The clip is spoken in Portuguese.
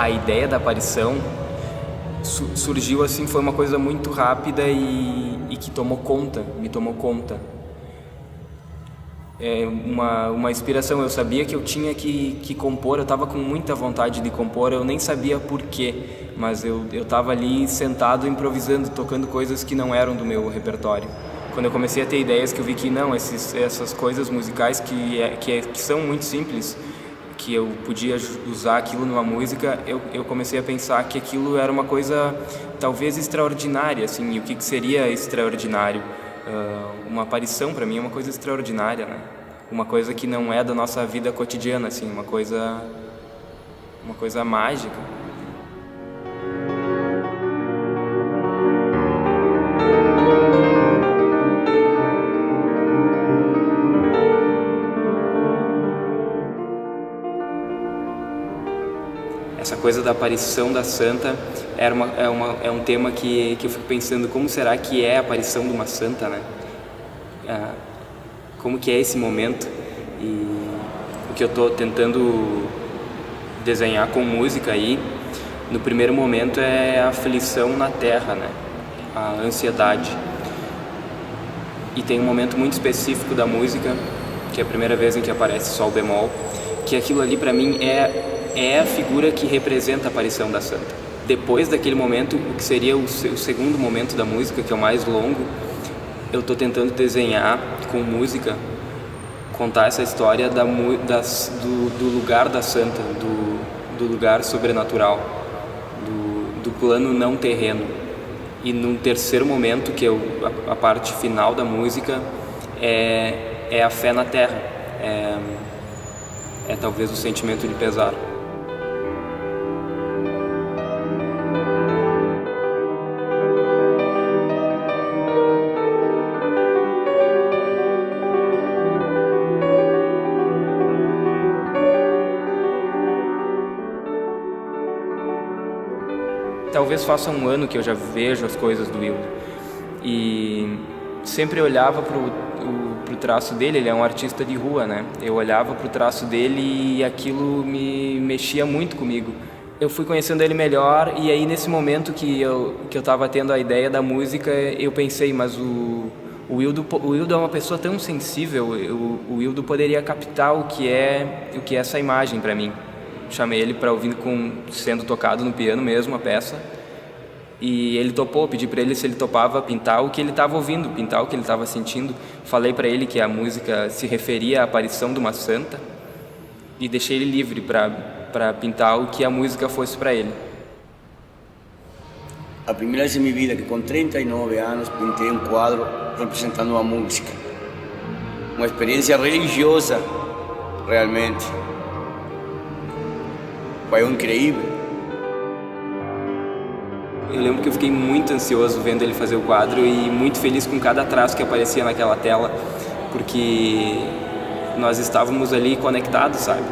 a ideia da aparição surgiu assim, foi uma coisa muito rápida e que me tomou conta. É uma inspiração, eu sabia que eu tinha que compor, eu estava com muita vontade de compor, eu nem sabia porquê, mas eu estava ali sentado improvisando, tocando coisas que não eram do meu repertório. Quando eu comecei a ter ideias, que eu vi que não, essas coisas musicais que são muito simples, que eu podia usar aquilo numa música, eu comecei a pensar que aquilo era uma coisa talvez extraordinária, assim, e o que seria extraordinário? Uma aparição para mim é uma coisa extraordinária, né? Uma coisa que não é da nossa vida cotidiana, assim, uma coisa mágica. Essa coisa da aparição da santa é um tema que eu fico pensando, como será que é a aparição de uma santa, né? Como que é esse momento? E o que eu estou tentando desenhar com música aí, no primeiro momento é a aflição na terra, né? A ansiedade. E tem um momento muito específico da música, que é a primeira vez em que aparece sol bemol, que aquilo ali para mim é a figura que representa a aparição da santa. Depois daquele momento, o que seria o segundo momento da música, que é o mais longo, eu estou tentando desenhar com música, contar essa história do lugar da santa, do lugar sobrenatural, do plano não terreno. E num terceiro momento, que é a parte final da música, é a fé na terra, é talvez o sentimento de pesar. Talvez faça um ano que eu já vejo as coisas do Wildo e sempre olhava pro traço dele. Ele é um artista de rua, né? Eu olhava pro traço dele e aquilo me mexia muito comigo. Eu fui conhecendo ele melhor e aí nesse momento que eu estava tendo a ideia da música, eu pensei, mas o Wildo é uma pessoa tão sensível, o Wildo poderia captar o que é essa imagem para mim. Chamei ele para ouvir sendo tocado no piano mesmo a peça, e ele topou. Pedi para ele se ele topava pintar o que ele estava ouvindo, pintar o que ele estava sentindo. Falei para ele que a música se referia à aparição de uma santa e deixei ele livre para pintar o que a música fosse para ele. A primeira vez em minha vida que com 39 anos pintei um quadro representando a música. Uma experiência religiosa, realmente. Foi incrível. Eu lembro que eu fiquei muito ansioso vendo ele fazer o quadro e muito feliz com cada traço que aparecia naquela tela, porque nós estávamos ali conectados, sabe?